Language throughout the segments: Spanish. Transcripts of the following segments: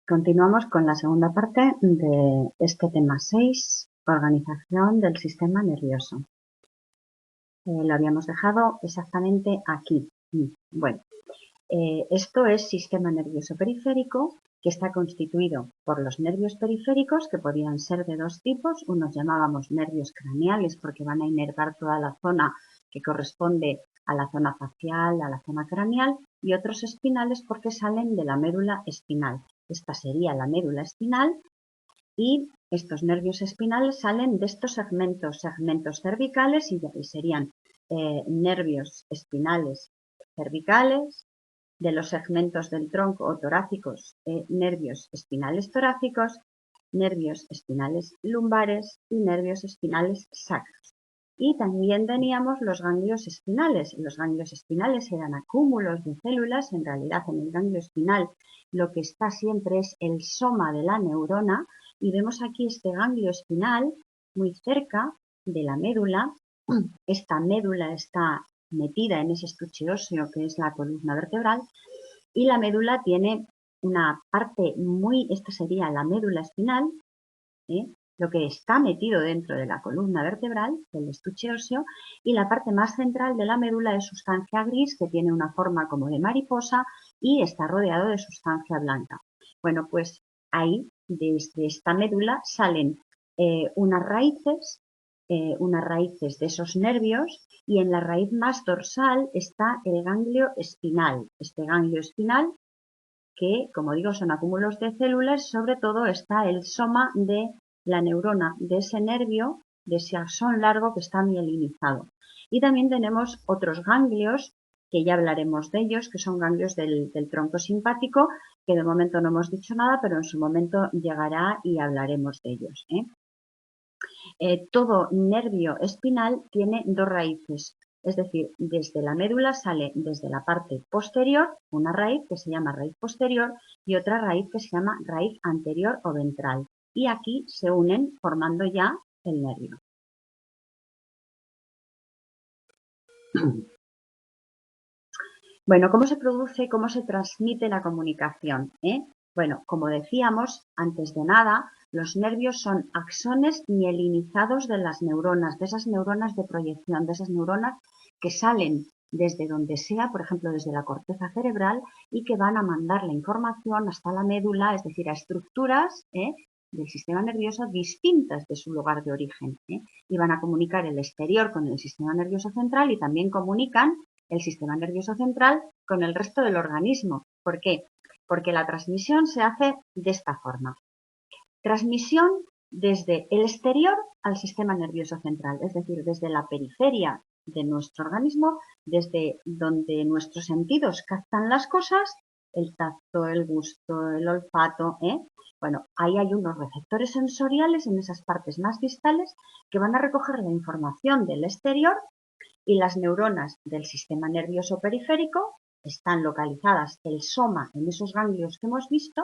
Continuamos con la segunda parte de este tema 6, organización del sistema nervioso. Lo habíamos dejado exactamente aquí. Bueno, esto es sistema nervioso periférico, que está constituido por los nervios periféricos, que podían ser de dos tipos. Unos llamábamos nervios craneales porque van a inervar toda la zona que corresponde a la zona facial, a la zona craneal, y otros espinales porque salen de la médula espinal. Esta sería la médula espinal y estos nervios espinales salen de estos segmentos cervicales y serían nervios espinales cervicales, de los segmentos del tronco o torácicos, nervios espinales torácicos, nervios espinales lumbares y nervios espinales sacros. Y también teníamos los ganglios espinales. Los ganglios espinales eran acúmulos de células. En realidad, en el ganglio espinal lo que está siempre es el soma de la neurona. Y vemos aquí este ganglio espinal muy cerca de la médula. Esta médula está metida en ese estuche óseo que es la columna vertebral. Y la médula tiene una parte esta sería la médula espinal, lo que está metido dentro de la columna vertebral, del estuche óseo, y la parte más central de la médula es sustancia gris que tiene una forma como de mariposa y está rodeado de sustancia blanca. Bueno, pues ahí, desde esta médula, salen unas raíces de esos nervios, y en la raíz más dorsal está el ganglio espinal. Este ganglio espinal, que, como digo, son acúmulos de células, sobre todo está el soma de la neurona de ese nervio, de ese axón largo que está mielinizado. Y también tenemos otros ganglios, que ya hablaremos de ellos, que son ganglios del tronco simpático, que de momento no hemos dicho nada, pero en su momento llegará y hablaremos de ellos. Todo nervio espinal tiene dos raíces, es decir, desde la médula sale desde la parte posterior una raíz que se llama raíz posterior y otra raíz que se llama raíz anterior o ventral. Y aquí se unen formando ya el nervio. Bueno, ¿cómo se produce y cómo se transmite la comunicación? Bueno, como decíamos, antes de nada, los nervios son axones mielinizados de las neuronas, de esas neuronas de proyección, de esas neuronas que salen desde donde sea, por ejemplo, desde la corteza cerebral, y que van a mandar la información hasta la médula, es decir, a estructuras del sistema nervioso distintas de su lugar de origen. Y van a comunicar el exterior con el sistema nervioso central y también comunican el sistema nervioso central con el resto del organismo. ¿Por qué? Porque la transmisión se hace de esta forma. Transmisión desde el exterior al sistema nervioso central, es decir, desde la periferia de nuestro organismo, desde donde nuestros sentidos captan las cosas, el tacto, el gusto, el olfato, Bueno, ahí hay unos receptores sensoriales en esas partes más distales que van a recoger la información del exterior, y las neuronas del sistema nervioso periférico están localizadas, el soma, en esos ganglios que hemos visto,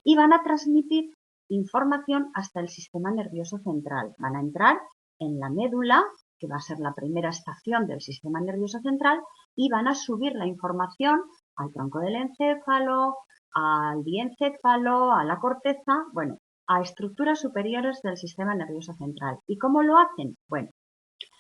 y van a transmitir información hasta el sistema nervioso central. Van a entrar en la médula, que va a ser la primera estación del sistema nervioso central, y van a subir la información al tronco del encéfalo, al diencéfalo, a la corteza, bueno, a estructuras superiores del sistema nervioso central. ¿Y cómo lo hacen? Bueno,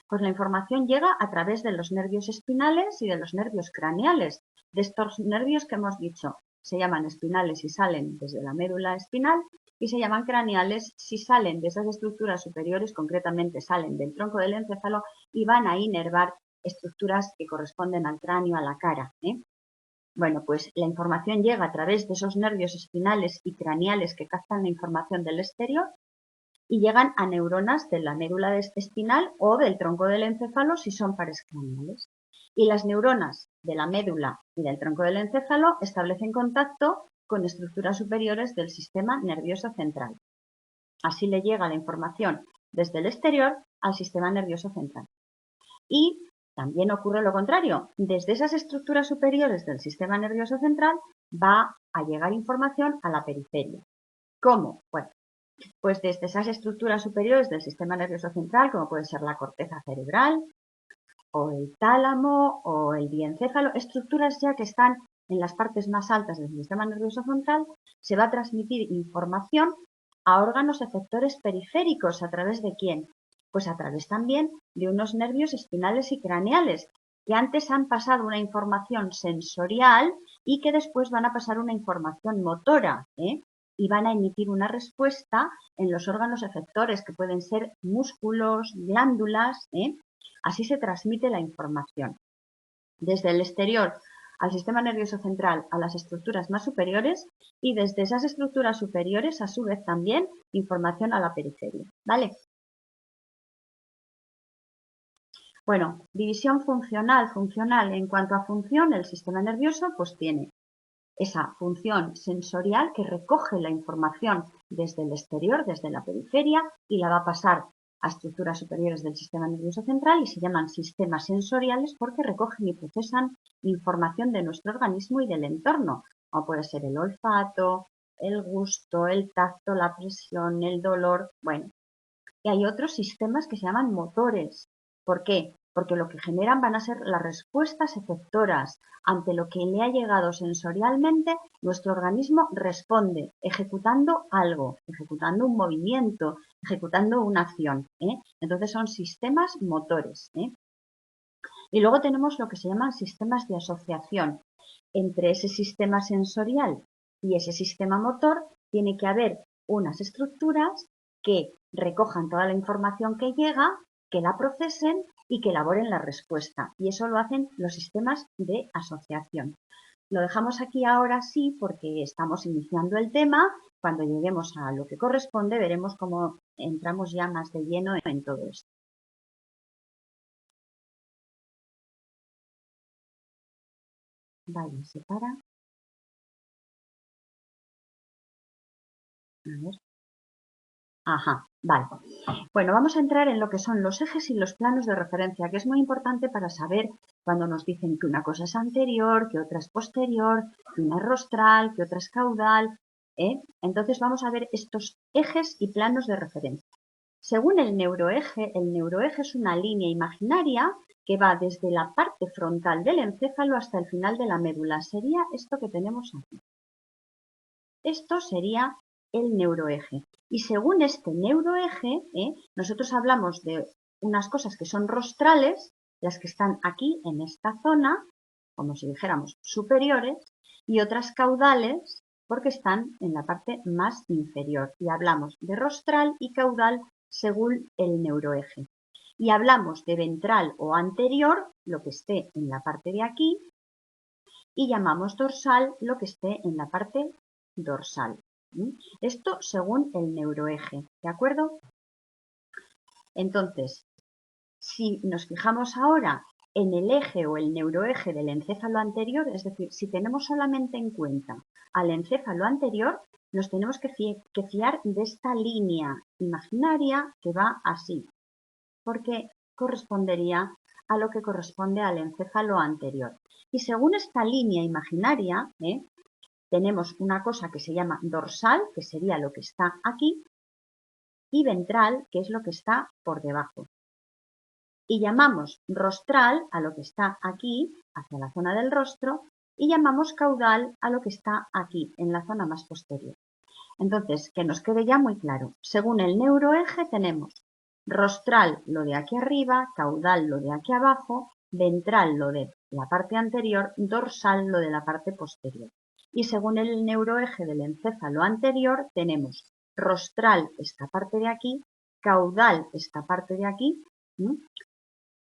pues la información llega a través de los nervios espinales y de los nervios craneales. De estos nervios que hemos dicho, se llaman espinales si salen desde la médula espinal y se llaman craneales si salen de esas estructuras superiores, concretamente salen del tronco del encéfalo y van a inervar estructuras que corresponden al cráneo, a la cara. Bueno, pues la información llega a través de esos nervios espinales y craneales que captan la información del exterior y llegan a neuronas de la médula espinal o del tronco del encéfalo si son pares craneales. Y las neuronas de la médula y del tronco del encéfalo establecen contacto con estructuras superiores del sistema nervioso central. Así le llega la información desde el exterior al sistema nervioso central. Y también ocurre lo contrario. Desde esas estructuras superiores del sistema nervioso central va a llegar información a la periferia. ¿Cómo? Bueno, pues desde esas estructuras superiores del sistema nervioso central, como puede ser la corteza cerebral, o el tálamo, o el diencéfalo, estructuras ya que están en las partes más altas del sistema nervioso central, se va a transmitir información a órganos efectores periféricos. ¿A través de quién? Pues a través también de unos nervios espinales y craneales, que antes han pasado una información sensorial y que después van a pasar una información motora, y van a emitir una respuesta en los órganos efectores, que pueden ser músculos, glándulas, Así se transmite la información desde el exterior al sistema nervioso central, a las estructuras más superiores, y desde esas estructuras superiores, a su vez, también información a la periferia, ¿vale? Bueno, división funcional. En cuanto a función, el sistema nervioso pues tiene esa función sensorial que recoge la información desde el exterior, desde la periferia, y la va a pasar a estructuras superiores del sistema nervioso central, y se llaman sistemas sensoriales porque recogen y procesan información de nuestro organismo y del entorno, como puede ser el olfato, el gusto, el tacto, la presión, el dolor. Bueno, y hay otros sistemas que se llaman motores. ¿Por qué? Porque lo que generan van a ser las respuestas efectoras. Ante lo que le ha llegado sensorialmente, nuestro organismo responde ejecutando algo, ejecutando un movimiento, ejecutando una acción. Entonces son sistemas motores. Y luego tenemos lo que se llaman sistemas de asociación. Entre ese sistema sensorial y ese sistema motor tiene que haber unas estructuras que recojan toda la información que llega, que la procesen y que elaboren la respuesta. Y eso lo hacen los sistemas de asociación. Lo dejamos aquí ahora sí porque estamos iniciando el tema. Cuando lleguemos a lo que corresponde veremos cómo entramos ya más de lleno en todo esto. Vale, se para. A ver. Ajá, vale. Bueno, vamos a entrar en lo que son los ejes y los planos de referencia, que es muy importante para saber cuando nos dicen que una cosa es anterior, que otra es posterior, que una es rostral, que otra es caudal. Entonces vamos a ver estos ejes y planos de referencia. Según el neuroeje es una línea imaginaria que va desde la parte frontal del encéfalo hasta el final de la médula. Sería esto que tenemos aquí. Esto sería el neuroeje. Y según este neuroeje, nosotros hablamos de unas cosas que son rostrales, las que están aquí en esta zona, como si dijéramos superiores, y otras caudales, porque están en la parte más inferior. Y hablamos de rostral y caudal según el neuroeje. Y hablamos de ventral o anterior, lo que esté en la parte de aquí, y llamamos dorsal lo que esté en la parte dorsal. Esto según el neuroeje, ¿de acuerdo? Entonces, si nos fijamos ahora en el eje o el neuroeje del encéfalo anterior, es decir, si tenemos solamente en cuenta al encéfalo anterior, nos tenemos que fiar de esta línea imaginaria que va así, porque correspondería a lo que corresponde al encéfalo anterior. Y según esta línea imaginaria, tenemos una cosa que se llama dorsal, que sería lo que está aquí, y ventral, que es lo que está por debajo. Y llamamos rostral a lo que está aquí, hacia la zona del rostro, y llamamos caudal a lo que está aquí, en la zona más posterior. Entonces, que nos quede ya muy claro. Según el neuroeje tenemos rostral lo de aquí arriba, caudal lo de aquí abajo, ventral lo de la parte anterior, dorsal lo de la parte posterior. Y según el neuroeje del encéfalo anterior tenemos rostral esta parte de aquí, caudal esta parte de aquí,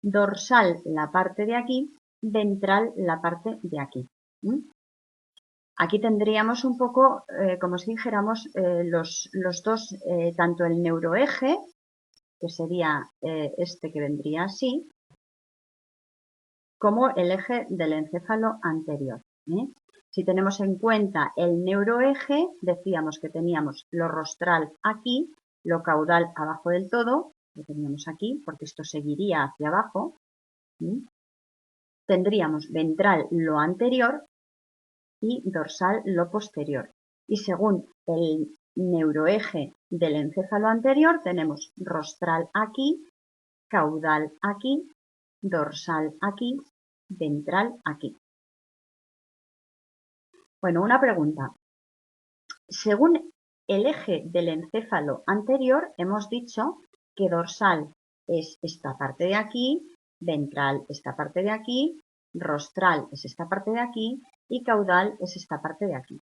dorsal la parte de aquí, ventral la parte de aquí. Aquí tendríamos un poco, como si dijéramos, los dos, tanto el neuroeje, que sería este que vendría así, como el eje del encéfalo anterior. Si tenemos en cuenta el neuroeje, decíamos que teníamos lo rostral aquí, lo caudal abajo del todo, lo teníamos aquí, porque esto seguiría hacia abajo. Tendríamos ventral lo anterior y dorsal lo posterior. Y según el neuroeje del encéfalo anterior, tenemos rostral aquí, caudal aquí, dorsal aquí, ventral aquí. Bueno, una pregunta. Según el eje del encéfalo anterior, hemos dicho que dorsal es esta parte de aquí, ventral esta parte de aquí, rostral es esta parte de aquí y caudal es esta parte de aquí.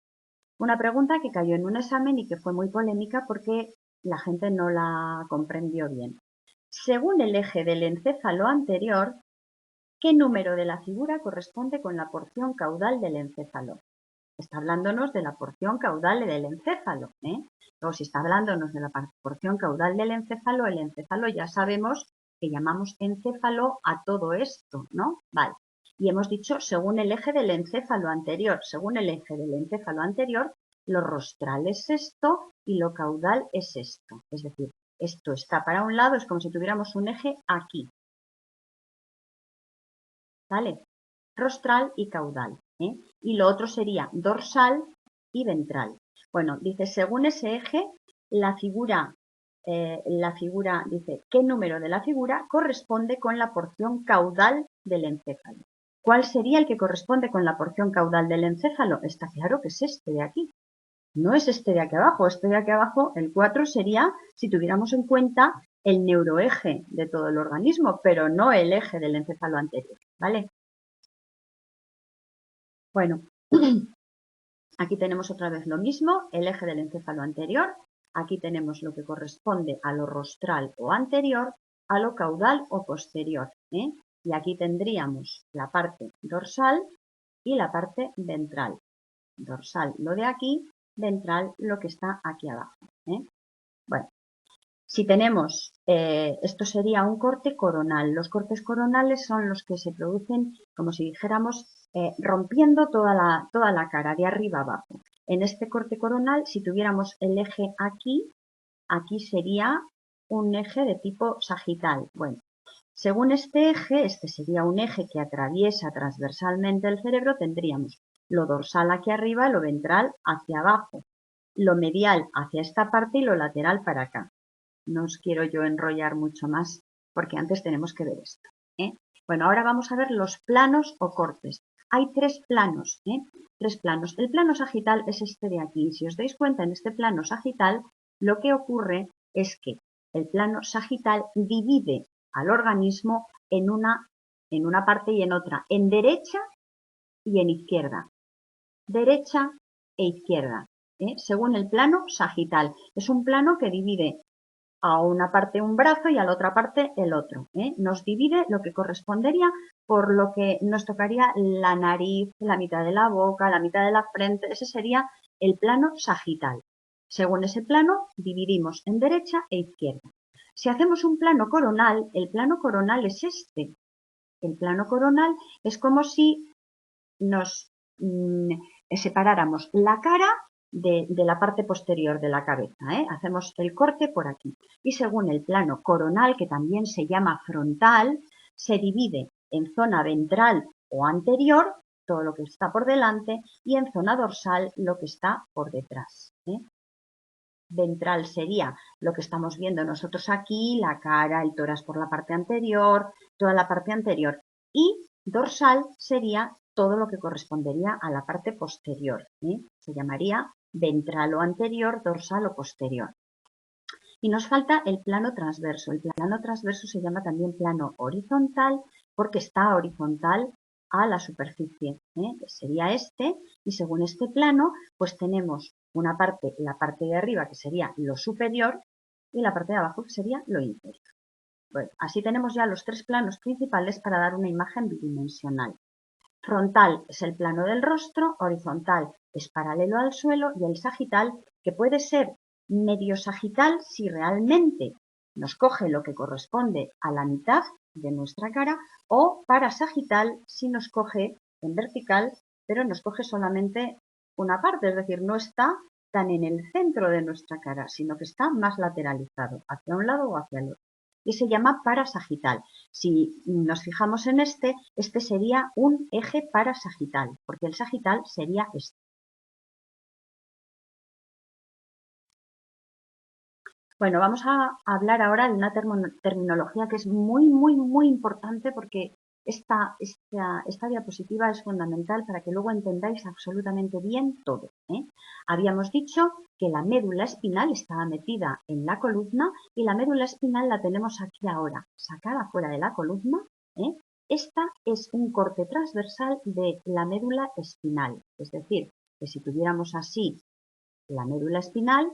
Una pregunta que cayó en un examen y que fue muy polémica porque la gente no la comprendió bien. Según el eje del encéfalo anterior, ¿qué número de la figura corresponde con la porción caudal del encéfalo? Está hablándonos de la porción caudal del encéfalo, ¿eh? Luego, si está hablándonos de la porción caudal del encéfalo, el encéfalo ya sabemos que llamamos encéfalo a todo esto, ¿no? Vale. Y hemos dicho según el eje del encéfalo anterior. Según el eje del encéfalo anterior, lo rostral es esto y lo caudal es esto. Es decir, esto está para un lado, es como si tuviéramos un eje aquí, ¿vale? Rostral y caudal, ¿eh? Y lo otro sería dorsal y ventral. Bueno, dice, según ese eje, la figura dice, ¿qué número de la figura corresponde con la porción caudal del encéfalo? ¿Cuál sería el que corresponde con la porción caudal del encéfalo? Está claro que es este de aquí. No es este de aquí abajo. Este de aquí abajo, el 4, sería si tuviéramos en cuenta el neuroeje de todo el organismo, pero no el eje del encéfalo anterior, ¿vale? Bueno, aquí tenemos otra vez lo mismo, el eje del encéfalo anterior. Aquí tenemos lo que corresponde a lo rostral o anterior, a lo caudal o posterior, ¿eh? Y aquí tendríamos la parte dorsal y la parte ventral. Dorsal lo de aquí, ventral lo que está aquí abajo, ¿eh? Bueno, si tenemos, esto sería un corte coronal. Los cortes coronales son los que se producen, como si dijéramos, rompiendo toda la cara, de arriba a abajo. En este corte coronal, si tuviéramos el eje aquí, aquí sería un eje de tipo sagital. Bueno, según este eje, este sería un eje que atraviesa transversalmente el cerebro, tendríamos lo dorsal aquí arriba, lo ventral hacia abajo, lo medial hacia esta parte y lo lateral para acá. No os quiero yo enrollar mucho más porque antes tenemos que ver esto, ¿eh? Bueno, ahora vamos a ver los planos o cortes. Hay tres planos, ¿eh? Tres planos. El plano sagital es este de aquí. Si os dais cuenta, en este plano sagital lo que ocurre es que el plano sagital divide al organismo en una parte y en otra, en derecha y en izquierda. Derecha e izquierda, ¿eh? Según el plano sagital. Es un plano que divide a una parte un brazo y a la otra parte el otro, ¿eh? Nos divide lo que correspondería por lo que nos tocaría la nariz, la mitad de la boca, la mitad de la frente. Ese sería el plano sagital. Según ese plano, dividimos en derecha e izquierda. Si hacemos un plano coronal, el plano coronal es este. El plano coronal es como si nos separáramos la cara de la parte posterior de la cabeza, ¿eh? Hacemos el corte por aquí. Y según el plano coronal, que también se llama frontal, se divide en zona ventral o anterior, todo lo que está por delante, y en zona dorsal, lo que está por detrás, ¿eh? Ventral sería lo que estamos viendo nosotros aquí, la cara, el tórax por la parte anterior, toda la parte anterior. Y dorsal sería todo lo que correspondería a la parte posterior, ¿eh? Se llamaría ventral o anterior, dorsal o posterior. Y nos falta el plano transverso. El plano transverso se llama también plano horizontal porque está horizontal a la superficie, ¿eh? Sería este, y según este plano, pues tenemos una parte, la parte de arriba que sería lo superior y la parte de abajo que sería lo inferior. Bueno, así tenemos ya los tres planos principales para dar una imagen bidimensional. Frontal es el plano del rostro, horizontal es paralelo al suelo y el sagital, que puede ser medio sagital si realmente nos coge lo que corresponde a la mitad de nuestra cara, o parasagital si nos coge en vertical, pero nos coge solamente una parte, es decir, no está tan en el centro de nuestra cara, sino que está más lateralizado, hacia un lado o hacia el otro. Y se llama parasagital. Si nos fijamos en este sería un eje parasagital, porque el sagital sería este. Bueno, vamos a hablar ahora de una terminología que es muy, muy, muy importante porque esta diapositiva es fundamental para que luego entendáis absolutamente bien todo. Habíamos dicho que la médula espinal estaba metida en la columna y la médula espinal la tenemos aquí ahora, sacada fuera de la columna. Esta es un corte transversal de la médula espinal, es decir, que si tuviéramos así la médula espinal,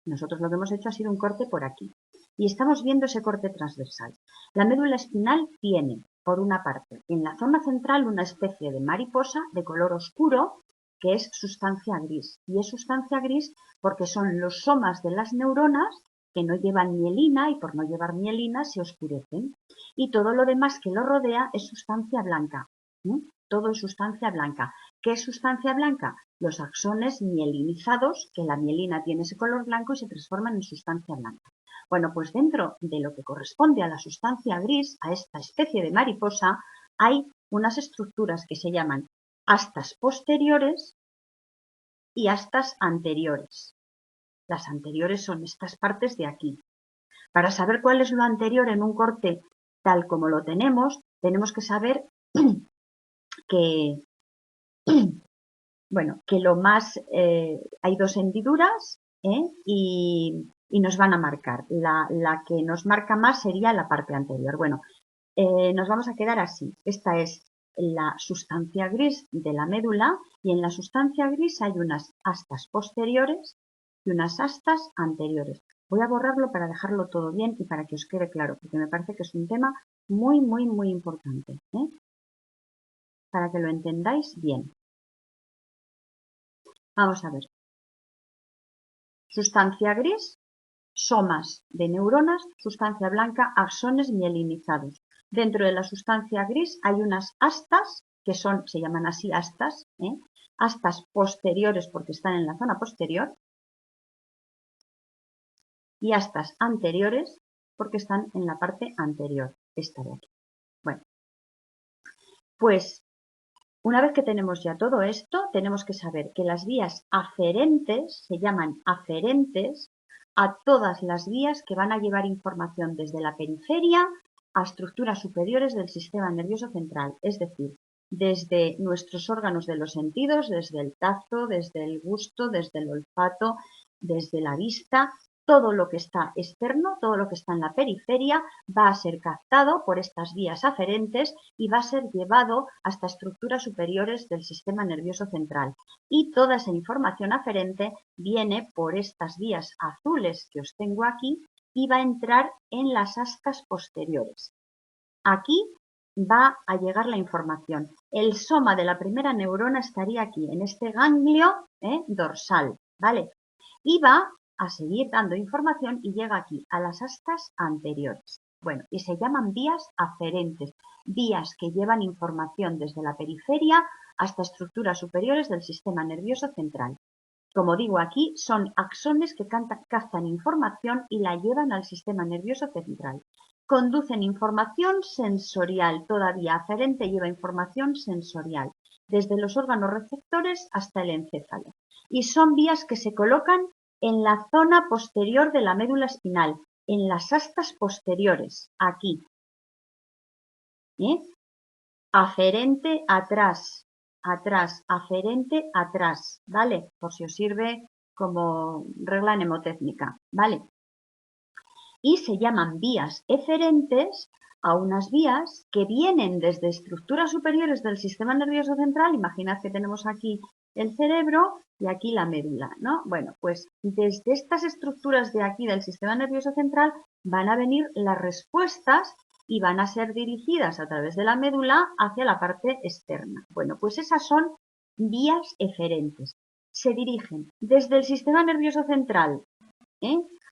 nosotros lo que hemos hecho ha sido un corte por aquí. Y estamos viendo ese corte transversal. La médula espinal tiene, por una parte, en la zona central una especie de mariposa de color oscuro, que es sustancia gris. Y es sustancia gris porque son los somas de las neuronas que no llevan mielina y por no llevar mielina se oscurecen. Y todo lo demás que lo rodea es sustancia blanca. Todo es sustancia blanca. ¿Qué es sustancia blanca? Los axones mielinizados, que la mielina tiene ese color blanco y se transforman en sustancia blanca. Bueno, pues dentro de lo que corresponde a la sustancia gris, a esta especie de mariposa, hay unas estructuras que se llaman astas posteriores y astas anteriores. Las anteriores son estas partes de aquí. Para saber cuál es lo anterior en un corte tal como lo tenemos que saber que, bueno, que lo más, hay dos hendiduras y nos van a marcar. La que nos marca más sería la parte anterior. Bueno, nos vamos a quedar así. Esta es la sustancia gris de la médula y en la sustancia gris hay unas astas posteriores y unas astas anteriores. Voy a borrarlo para dejarlo todo bien y para que os quede claro, porque me parece que es un tema muy, muy, muy importante, para que lo entendáis bien. Vamos a ver. Sustancia gris, somas de neuronas, sustancia blanca, axones mielinizados. Dentro de la sustancia gris hay unas astas, que se llaman así astas, astas posteriores porque están en la zona posterior, y astas anteriores porque están en la parte anterior, esta de aquí. Bueno, pues una vez que tenemos ya todo esto, tenemos que saber que las vías aferentes se llaman aferentes a todas las vías que van a llevar información desde la periferia a estructuras superiores del sistema nervioso central, es decir, desde nuestros órganos de los sentidos, desde el tacto, desde el gusto, desde el olfato, desde la vista. Todo lo que está externo, todo lo que está en la periferia, va a ser captado por estas vías aferentes y va a ser llevado hasta estructuras superiores del sistema nervioso central. Y toda esa información aferente viene por estas vías azules que os tengo aquí y va a entrar en las astas posteriores. Aquí va a llegar la información. El soma de la primera neurona estaría aquí, en este ganglio dorsal, ¿vale? Y va a seguir dando información y llega aquí, a las astas anteriores. Bueno, y se llaman vías aferentes, vías que llevan información desde la periferia hasta estructuras superiores del sistema nervioso central. Como digo aquí, son axones que captan información y la llevan al sistema nervioso central. Conducen información sensorial, todavía aferente lleva información sensorial, desde los órganos receptores hasta el encéfalo. Y son vías que se colocan en la zona posterior de la médula espinal, en las astas posteriores, aquí. Aferente atrás, aferente atrás, ¿vale? Por si os sirve como regla mnemotécnica, ¿vale? Y se llaman vías eferentes a unas vías que vienen desde estructuras superiores del sistema nervioso central. Imaginad que tenemos aquí el cerebro y aquí la médula, ¿no? Bueno, pues desde estas estructuras de aquí del sistema nervioso central van a venir las respuestas y van a ser dirigidas a través de la médula hacia la parte externa. Bueno, pues esas son vías eferentes. Se dirigen desde el sistema nervioso central,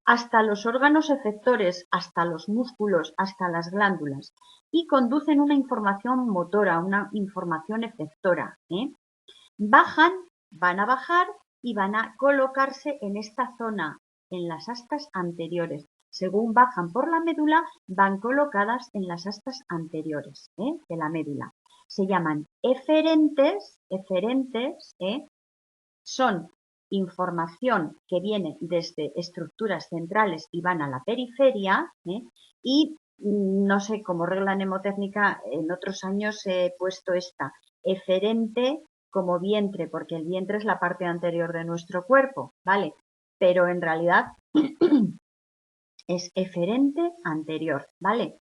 hasta los órganos efectores, hasta los músculos, hasta las glándulas y conducen una información motora, una información efectora. Van a bajar y van a colocarse en esta zona, en las astas anteriores. Según bajan por la médula, van colocadas en las astas anteriores de la médula. Se llaman eferentes, son información que viene desde estructuras centrales y van a la periferia y no sé, como regla mnemotécnica, en otros años he puesto esta, eferente como vientre, porque el vientre es la parte anterior de nuestro cuerpo, ¿vale? Pero en realidad es eferente anterior, ¿vale?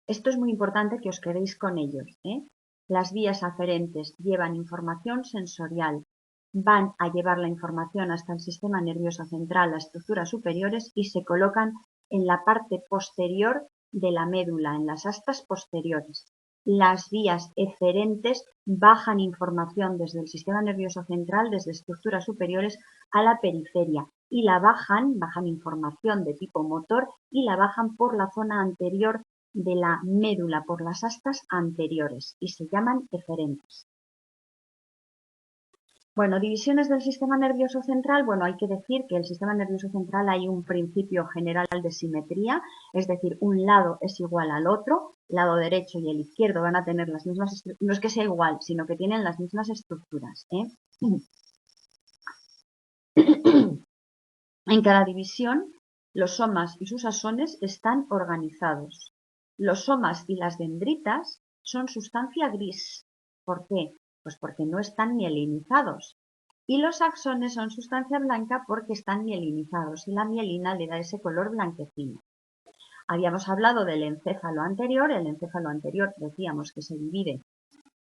Esto es muy importante que os quedéis con ellos, ¿eh? Las vías aferentes llevan información sensorial, van a llevar la información hasta el sistema nervioso central, las estructuras superiores, y se colocan en la parte posterior de la médula, en las astas posteriores. Las vías eferentes bajan información desde el sistema nervioso central, desde estructuras superiores a la periferia, y la bajan información de tipo motor y la bajan por la zona anterior de la médula, por las astas anteriores, y se llaman eferentes. Bueno, divisiones del sistema nervioso central. Bueno, hay que decir que el sistema nervioso central hay un principio general de simetría, es decir, un lado es igual al otro, el lado derecho y el izquierdo van a tener las mismas, no es que sea igual, sino que tienen las mismas estructuras, ¿eh? En cada división, los somas y sus axones están organizados. Los somas y las dendritas son sustancia gris. ¿Por qué? Pues porque no están mielinizados. Y los axones son sustancia blanca porque están mielinizados y la mielina le da ese color blanquecino. Habíamos hablado del encéfalo anterior. El encéfalo anterior decíamos que se divide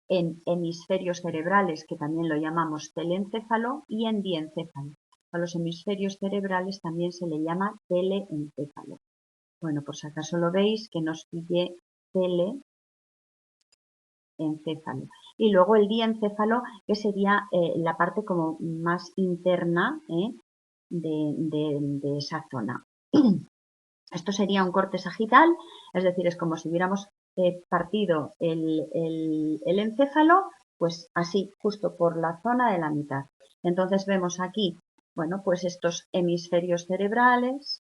en hemisferios cerebrales, que también lo llamamos telencéfalo, y en diencéfalo. A los hemisferios cerebrales también se le llama teleencéfalo. Bueno, por si acaso lo veis, que nos pille teleencéfalo. Y luego el diencéfalo, que sería la parte como más interna de esa zona. Esto sería un corte sagital, es decir, es como si hubiéramos partido el encéfalo, pues así, justo por la zona de la mitad. Entonces vemos aquí, bueno, pues estos hemisferios cerebrales,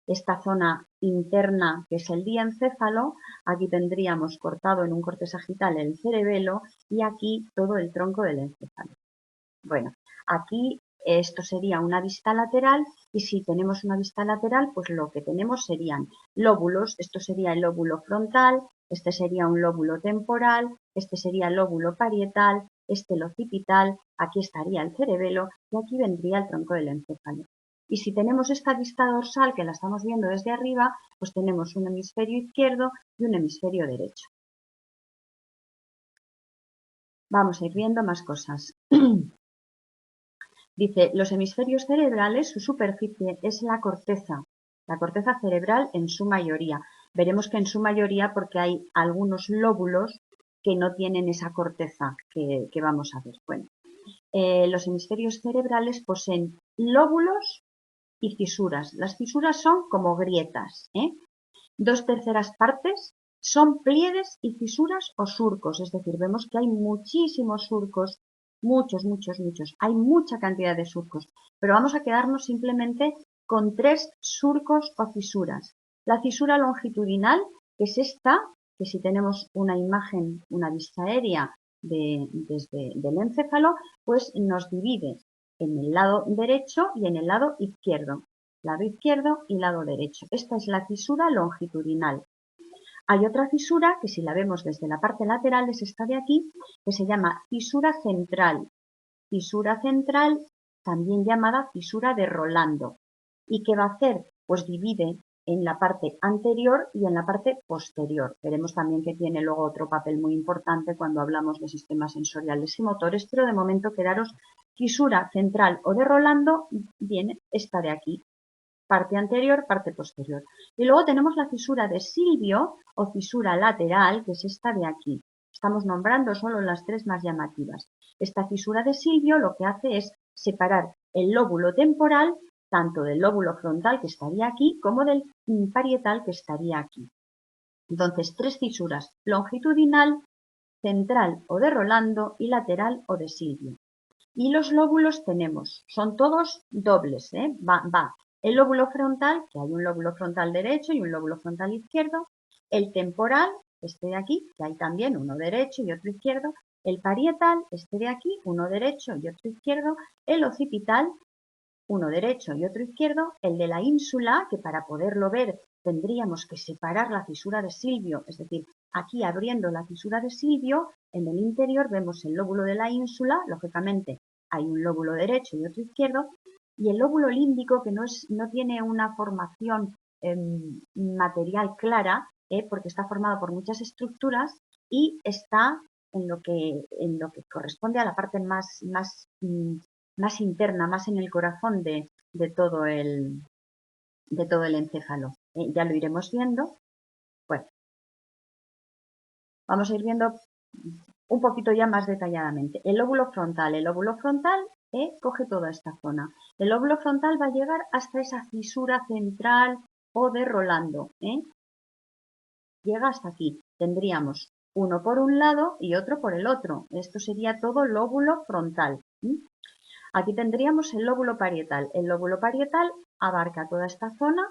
esta zona interna que es el diencéfalo, aquí tendríamos cortado en un corte sagital el cerebelo y aquí todo el tronco del encéfalo. Bueno, aquí esto sería una vista lateral y si tenemos una vista lateral, pues lo que tenemos serían lóbulos. Esto sería el lóbulo frontal, este sería un lóbulo temporal, este sería el lóbulo parietal, este el occipital, aquí estaría el cerebelo y aquí vendría el tronco del encéfalo. Y si tenemos esta vista dorsal que la estamos viendo desde arriba, pues tenemos un hemisferio izquierdo y un hemisferio derecho. Vamos a ir viendo más cosas. Dice, los hemisferios cerebrales, su superficie es la corteza cerebral en su mayoría. Veremos que en su mayoría porque hay algunos lóbulos que no tienen esa corteza que vamos a ver. Bueno, los hemisferios cerebrales poseen lóbulos y fisuras. Las fisuras son como grietas, 2/3 partes son pliegues y fisuras o surcos, es decir, vemos que hay muchísimos surcos, muchos, hay mucha cantidad de surcos, pero vamos a quedarnos simplemente con 3 surcos o fisuras. La fisura longitudinal, que es esta, que si tenemos una imagen, una vista aérea desde el encéfalo, pues nos divide en el lado derecho y en el lado izquierdo. Lado izquierdo y lado derecho. Esta es la fisura longitudinal. Hay otra fisura que si la vemos desde la parte lateral es esta de aquí, que se llama fisura central. Fisura central, también llamada fisura de Rolando. ¿Y qué va a hacer? Pues divide en la parte anterior y en la parte posterior. Veremos también que tiene luego otro papel muy importante cuando hablamos de sistemas sensoriales y motores, pero de momento quedaros fisura central o de Rolando, viene esta de aquí. Parte anterior, parte posterior. Y luego tenemos la fisura de Silvio o fisura lateral, que es esta de aquí. Estamos nombrando solo las 3 más llamativas. Esta fisura de Silvio lo que hace es separar el lóbulo temporal, tanto del lóbulo frontal, que estaría aquí, como del parietal, que estaría aquí. Entonces, 3 fisuras: longitudinal, central o de Rolando y lateral o de Silvio. Y los lóbulos tenemos, son todos dobles, va el lóbulo frontal, que hay un lóbulo frontal derecho y un lóbulo frontal izquierdo, el temporal, este de aquí, que hay también uno derecho y otro izquierdo, el parietal, este de aquí, uno derecho y otro izquierdo, el occipital, uno derecho y otro izquierdo, el de la ínsula, que para poderlo ver tendríamos que separar la fisura de Silvio, es decir, aquí abriendo la fisura de Silvio, en el interior vemos el lóbulo de la ínsula, lógicamente hay un lóbulo derecho y otro izquierdo, y el lóbulo límbico que no tiene una formación material clara, porque está formado por muchas estructuras y está en lo que corresponde a la parte más interna, más en el corazón de todo el encéfalo. Ya lo iremos viendo. Bueno, vamos a ir viendo un poquito ya más detalladamente. El lóbulo frontal. El lóbulo frontal coge toda esta zona. El lóbulo frontal va a llegar hasta esa fisura central o de Rolando. Llega hasta aquí. Tendríamos uno por un lado y otro por el otro. Esto sería todo lóbulo frontal. Aquí tendríamos el lóbulo parietal. El lóbulo parietal abarca toda esta zona,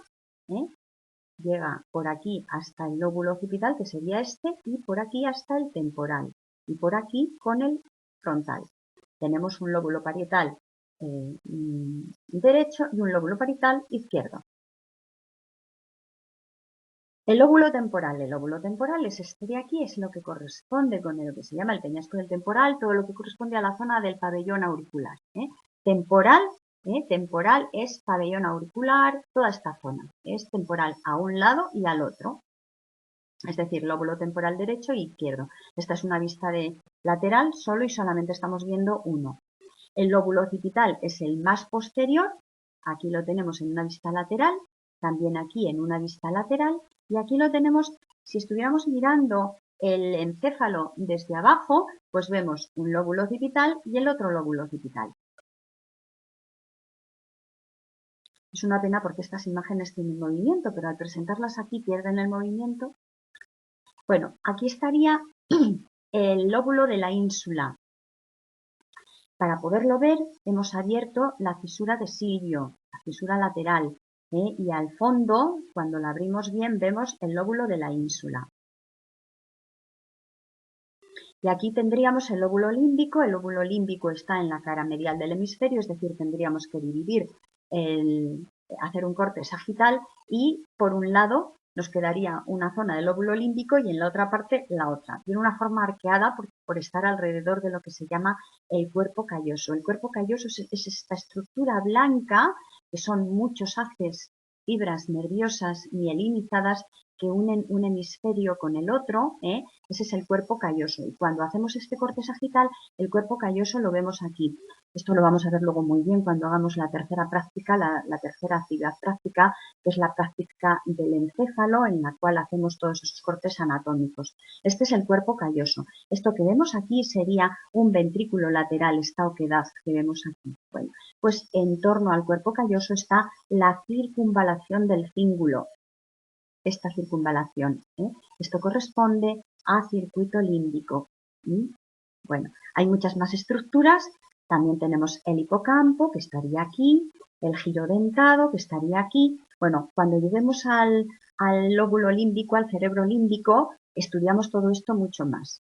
llega por aquí hasta el lóbulo occipital, que sería este, y por aquí hasta el temporal. Y por aquí con el frontal. Tenemos un lóbulo parietal derecho y un lóbulo parietal izquierdo. El lóbulo temporal es este de aquí, es lo que corresponde con lo que se llama el peñasco del temporal, todo lo que corresponde a la zona del pabellón auricular. Temporal es pabellón auricular, toda esta zona. Es temporal a un lado y al otro. Es decir, lóbulo temporal derecho e izquierdo. Esta es una vista de lateral solo y solamente estamos viendo uno. El lóbulo occipital es el más posterior. Aquí lo tenemos en una vista lateral, también aquí en una vista lateral. Y aquí lo tenemos, si estuviéramos mirando el encéfalo desde abajo, pues vemos un lóbulo occipital y el otro lóbulo occipital. Es una pena porque estas imágenes tienen movimiento, pero al presentarlas aquí pierden el movimiento. Bueno, aquí estaría el lóbulo de la ínsula. Para poderlo ver, hemos abierto la fisura de Silvio, la fisura lateral, y al fondo, cuando la abrimos bien, vemos el lóbulo de la ínsula. Y aquí tendríamos el lóbulo límbico. El lóbulo límbico está en la cara medial del hemisferio, es decir, tendríamos que dividir, hacer un corte sagital y por un lado nos quedaría una zona del lóbulo límbico y en la otra parte la otra. Tiene una forma arqueada por estar alrededor de lo que se llama el cuerpo calloso. El cuerpo calloso es esta estructura blanca, que son muchos haces, fibras nerviosas mielinizadas que unen un hemisferio con el otro, ese es el cuerpo calloso. Y cuando hacemos este corte sagital, el cuerpo calloso lo vemos aquí. Esto lo vamos a ver luego muy bien cuando hagamos la tercera práctica, la tercera actividad práctica, que es la práctica del encéfalo, en la cual hacemos todos esos cortes anatómicos. Este es el cuerpo calloso. Esto que vemos aquí sería un ventrículo lateral, esta oquedad que vemos aquí. Bueno, pues en torno al cuerpo calloso está la circunvalación del cíngulo. Esta circunvalación. Esto corresponde a circuito límbico. Bueno, hay muchas más estructuras. También tenemos el hipocampo, que estaría aquí, el giro dentado, que estaría aquí. Bueno, cuando lleguemos al lóbulo límbico, al cerebro límbico, estudiamos todo esto mucho más.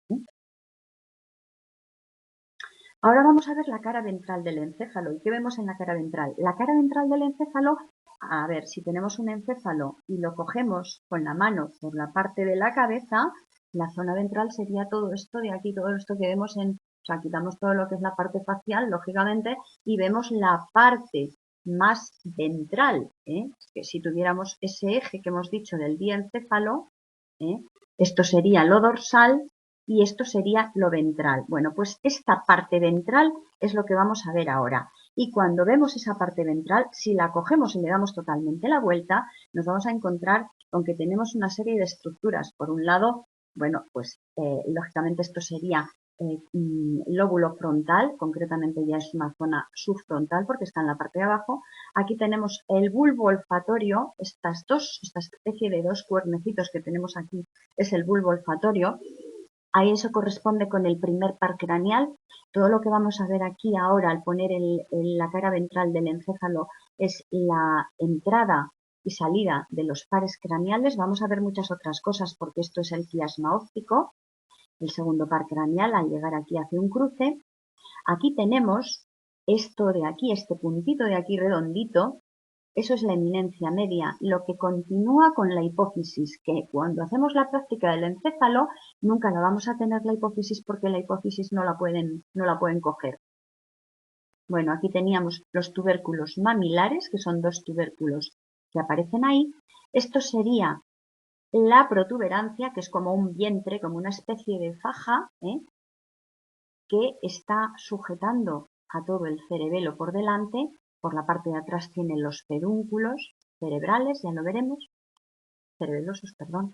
Ahora vamos a ver la cara ventral del encéfalo. ¿Y qué vemos en la cara ventral? La cara ventral del encéfalo, a ver, si tenemos un encéfalo y lo cogemos con la mano por la parte de la cabeza, la zona ventral sería todo esto de aquí, todo esto que vemos o sea, quitamos todo lo que es la parte facial, lógicamente, y vemos la parte más ventral, que si tuviéramos ese eje que hemos dicho del diencéfalo, esto sería lo dorsal y esto sería lo ventral. Bueno, pues esta parte ventral es lo que vamos a ver ahora. Y cuando vemos esa parte ventral, si la cogemos y le damos totalmente la vuelta, nos vamos a encontrar con que tenemos una serie de estructuras. Por un lado, bueno, pues lógicamente esto sería lóbulo frontal, concretamente ya es una zona subfrontal porque está en la parte de abajo. Aquí tenemos el bulbo olfatorio, esta especie de dos cuernecitos que tenemos aquí es el bulbo olfatorio. Ahí eso corresponde con el primer par craneal. Todo lo que vamos a ver aquí ahora al poner la cara ventral del encéfalo es la entrada y salida de los pares craneales. Vamos a ver muchas otras cosas porque esto es el quiasma óptico. El segundo par craneal al llegar aquí hace un cruce. Aquí tenemos esto de aquí, este puntito de aquí redondito. Eso es la eminencia media, lo que continúa con la hipófisis, que cuando hacemos la práctica del encéfalo nunca la vamos a tener la hipófisis porque la hipófisis no la pueden coger. Bueno, aquí teníamos los tubérculos mamilares, que son dos tubérculos que aparecen ahí. Esto sería la protuberancia, que es como un vientre, como una especie de faja, que está sujetando a todo el cerebelo por delante. Por la parte de atrás tiene los pedúnculos cerebrales, ya lo veremos, cerebelosos, perdón.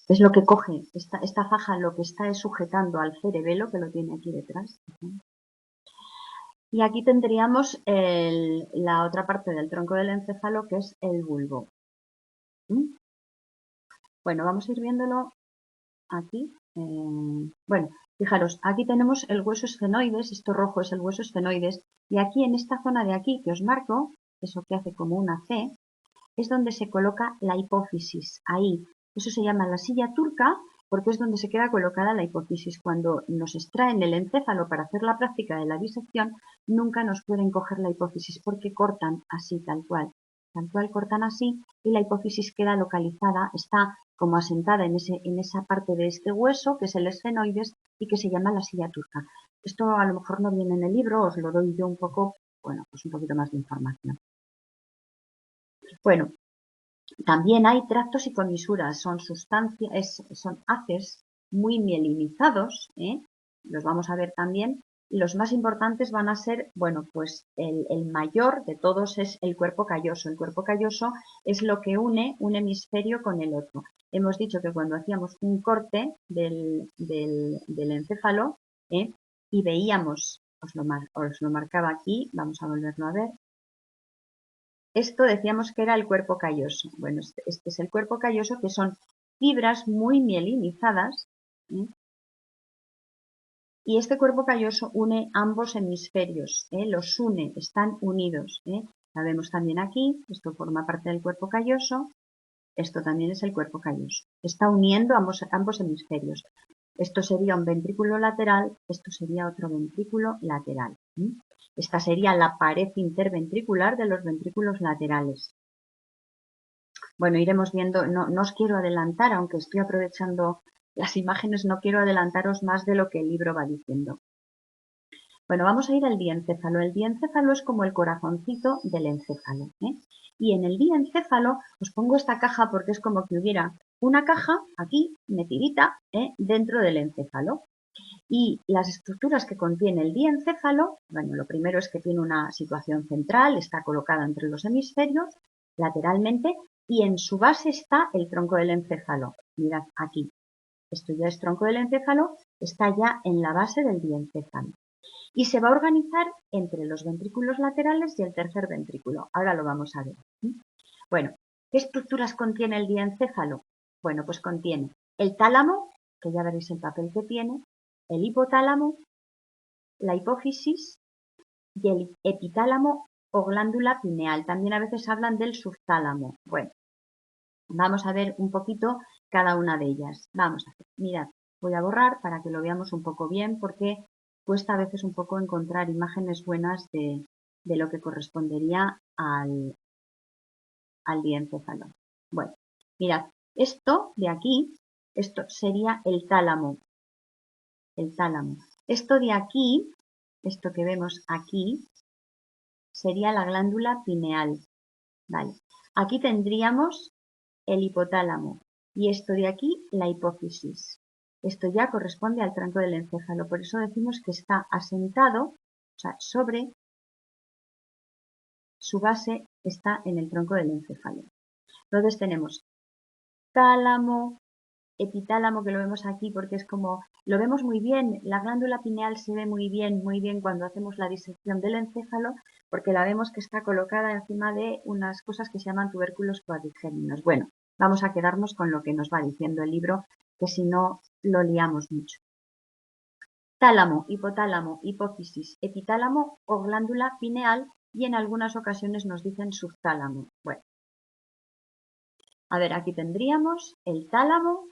Es lo que coge, esta faja lo que está es sujetando al cerebelo, que lo tiene aquí detrás. Y aquí tendríamos la otra parte del tronco del encéfalo, que es el bulbo. Bueno, vamos a ir viéndolo aquí. Bueno, fijaros, aquí tenemos el hueso esfenoides, esto rojo es el hueso esfenoides, y aquí en esta zona de aquí que os marco, eso que hace como una C, es donde se coloca la hipófisis, ahí. Eso se llama la silla turca porque es donde se queda colocada la hipófisis. Cuando nos extraen el encéfalo para hacer la práctica de la disección, nunca nos pueden coger la hipófisis porque cortan así, tal cual cortan así y la hipófisis queda localizada, está como asentada en esa parte de este hueso que es el esfenoides y que se llama la silla turca. Esto a lo mejor no viene en el libro, os lo doy yo un poco, bueno, pues un poquito más de información. Bueno, también hay tractos y comisuras, son son haces muy mielinizados, los vamos a ver también, y los más importantes van a ser, bueno, pues el mayor de todos es el cuerpo calloso. El cuerpo calloso es lo que une un hemisferio con el otro. Hemos dicho que cuando hacíamos un corte del encéfalo, y veíamos, os lo marcaba aquí, vamos a volverlo a ver. Esto decíamos que era el cuerpo calloso. Bueno, este es el cuerpo calloso, que son fibras muy mielinizadas, y este cuerpo calloso une ambos hemisferios, los une, están unidos. La vemos también aquí, esto forma parte del cuerpo calloso, esto también es el cuerpo calloso. Está uniendo ambos hemisferios. Esto sería un ventrículo lateral, esto sería otro ventrículo lateral. Esta sería la pared interventricular de los ventrículos laterales. Bueno, iremos viendo, no os quiero adelantar, aunque estoy aprovechando las imágenes, no quiero adelantaros más de lo que el libro va diciendo. Bueno, vamos a ir al diencéfalo. El diencéfalo es como el corazoncito del encéfalo. Y en el diencéfalo os pongo esta caja porque es como que hubiera una caja aquí metidita dentro del encéfalo. Y las estructuras que contiene el diencéfalo, bueno, lo primero es que tiene una situación central, está colocada entre los hemisferios, lateralmente, y en su base está el tronco del encéfalo. Mirad aquí, esto ya es tronco del encéfalo, está ya en la base del diencéfalo. Y se va a organizar entre los ventrículos laterales y el tercer ventrículo. Ahora lo vamos a ver. Bueno, ¿qué estructuras contiene el diencéfalo? Bueno, pues contiene el tálamo, que ya veréis el papel que tiene, el hipotálamo, la hipófisis y el epitálamo o glándula pineal. También a veces hablan del subtálamo. Bueno, vamos a ver un poquito cada una de ellas. Vamos a ver, mirad, voy a borrar para que lo veamos un poco bien porque cuesta a veces un poco encontrar imágenes buenas de lo que correspondería al diencéfalo. Bueno, mirad, esto de aquí, esto sería el tálamo. El tálamo. Esto de aquí, esto que vemos aquí, sería la glándula pineal. Vale. Aquí tendríamos el hipotálamo y esto de aquí la hipófisis. Esto ya corresponde al tronco del encéfalo, por eso decimos que está asentado, o sea, sobre su base está en el tronco del encéfalo. Entonces tenemos tálamo, epitálamo, que lo vemos aquí porque es como, lo vemos muy bien, la glándula pineal se ve muy bien cuando hacemos la disección del encéfalo, porque la vemos que está colocada encima de unas cosas que se llaman tubérculos cuadrigéminos. Bueno, vamos a quedarnos con lo que nos va diciendo el libro, que si no lo liamos mucho. Tálamo, hipotálamo, hipófisis, epitálamo o glándula pineal, y en algunas ocasiones nos dicen subtálamo. Bueno, a ver, aquí tendríamos el tálamo,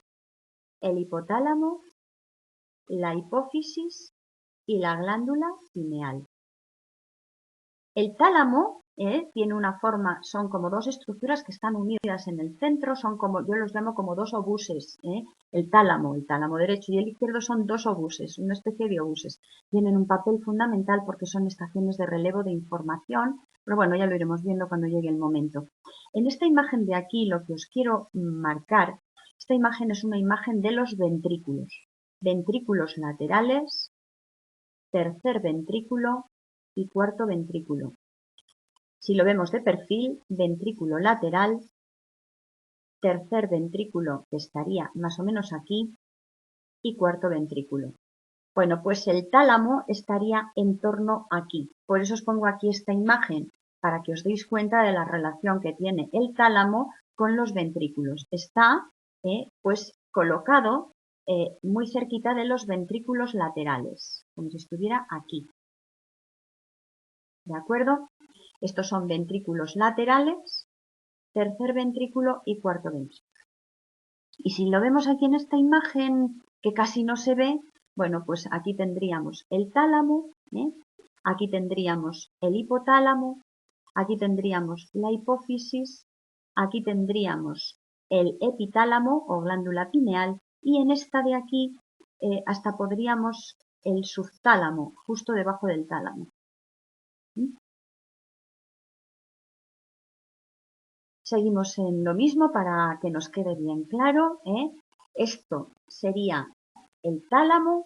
el hipotálamo, la hipófisis y la glándula pineal. El tálamo tiene una forma, son como dos estructuras que están unidas en el centro, son como, yo los llamo como dos obuses. El tálamo derecho y el izquierdo son dos obuses, una especie de obuses. Tienen un papel fundamental porque son estaciones de relevo de información, pero bueno, ya lo iremos viendo cuando llegue el momento. En esta imagen de aquí, lo que os quiero marcar, esta imagen es una imagen de los ventrículos. Ventrículos laterales, tercer ventrículo y cuarto ventrículo. Si lo vemos de perfil, ventrículo lateral, tercer ventrículo que estaría más o menos aquí y cuarto ventrículo. Bueno, pues el tálamo estaría en torno aquí. Por eso os pongo aquí esta imagen, para que os deis cuenta de la relación que tiene el tálamo con los ventrículos. Está pues colocado muy cerquita de los ventrículos laterales, como si estuviera aquí. ¿De acuerdo? Estos son ventrículos laterales, tercer ventrículo y cuarto ventrículo. Y si lo vemos aquí en esta imagen, que casi no se ve, bueno, pues aquí tendríamos el tálamo, aquí tendríamos el hipotálamo, aquí tendríamos la hipófisis, aquí tendríamos el epitálamo o glándula pineal y en esta de aquí hasta podríamos el subtálamo, justo debajo del tálamo. Seguimos en lo mismo para que nos quede bien claro. Esto sería el tálamo,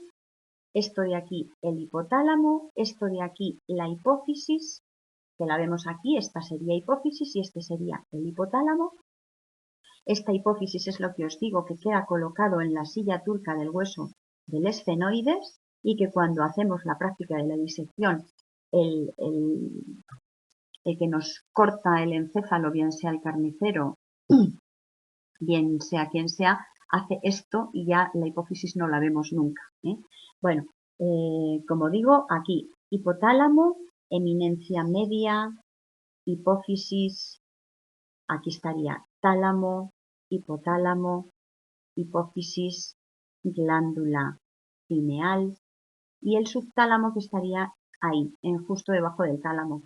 esto de aquí el hipotálamo, esto de aquí la hipófisis, que la vemos aquí, esta sería hipófisis y este sería el hipotálamo. Esta hipófisis es lo que os digo, que queda colocado en la silla turca del hueso del esfenoides y que cuando hacemos la práctica de la disección, el que nos corta el encéfalo, bien sea el carnicero, bien sea quien sea, hace esto y ya la hipófisis no la vemos nunca. Bueno, como digo, aquí hipotálamo, eminencia media, hipófisis, aquí estaría tálamo, hipotálamo, hipófisis, glándula pineal y el subtálamo que estaría ahí, justo debajo del tálamo.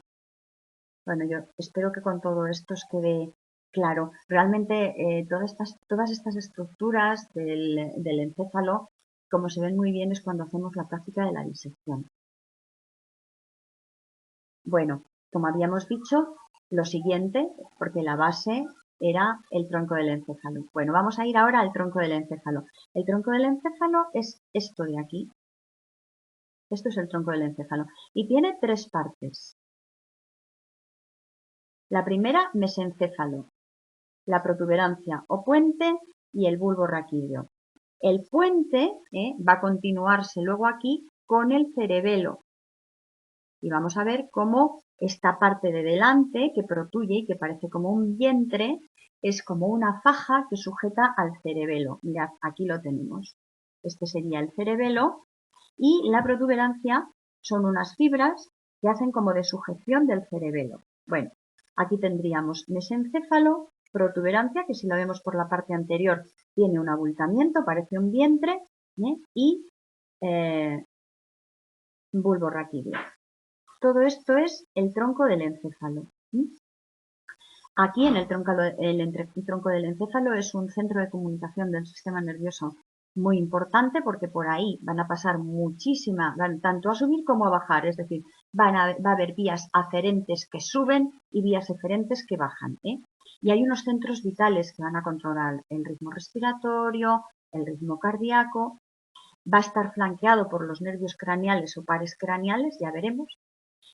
Bueno, yo espero que con todo esto os quede claro. Realmente todas estas estructuras del encéfalo, como se ven muy bien, es cuando hacemos la práctica de la disección. Bueno, como habíamos dicho, lo siguiente, porque la base era el tronco del encéfalo. Bueno, vamos a ir ahora al tronco del encéfalo. El tronco del encéfalo es esto de aquí. Esto es el tronco del encéfalo. Y tiene tres partes. La primera, mesencéfalo, la protuberancia o puente y el bulbo raquídeo. El puente va a continuarse luego aquí con el cerebelo. Y vamos a ver cómo esta parte de delante que protuye y que parece como un vientre es como una faja que sujeta al cerebelo. Mirad, aquí lo tenemos. Este sería el cerebelo y la protuberancia son unas fibras que hacen como de sujeción del cerebelo. Bueno, aquí tendríamos mesencéfalo, protuberancia, que si lo vemos por la parte anterior tiene un abultamiento, parece un vientre, y bulbo raquídeo. Todo esto es el tronco del encéfalo. Aquí en el tronco del encéfalo es un centro de comunicación del sistema nervioso muy importante porque por ahí van a pasar van tanto a subir como a bajar, es decir, va a haber vías aferentes que suben y vías eferentes que bajan. Y hay unos centros vitales que van a controlar el ritmo respiratorio, el ritmo cardíaco, va a estar flanqueado por los nervios craneales o pares craneales, ya veremos,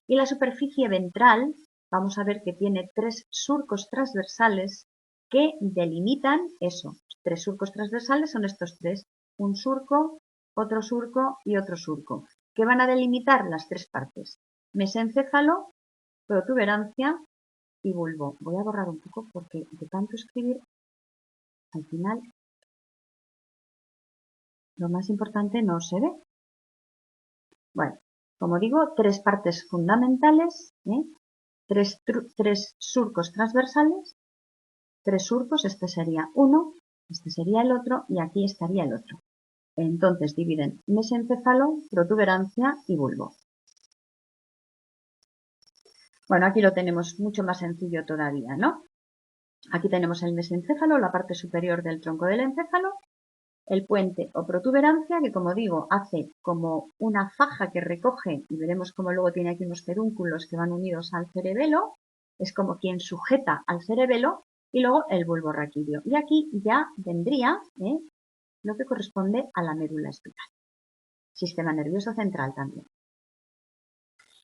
y la superficie ventral vamos a ver que tiene tres surcos transversales que delimitan eso. Tres surcos transversales son estos tres, un surco, otro surco y otro surco, que van a delimitar las tres partes, mesencéfalo, protuberancia y bulbo. Voy a borrar un poco porque de tanto escribir, al final, lo más importante no se ve. Bueno, como digo, tres partes fundamentales, tres surcos transversales, tres surcos, este sería uno, este sería el otro y aquí estaría el otro. Entonces dividen mesencéfalo, protuberancia y bulbo. Bueno, aquí lo tenemos mucho más sencillo todavía, ¿no? Aquí tenemos el mesencéfalo, la parte superior del tronco del encéfalo, el puente o protuberancia, que como digo, hace como una faja que recoge, y veremos cómo luego tiene aquí unos pedúnculos que van unidos al cerebelo, es como quien sujeta al cerebelo, y luego el bulbo raquídeo. Y aquí ya vendría lo que corresponde a la médula espinal. Sistema nervioso central también.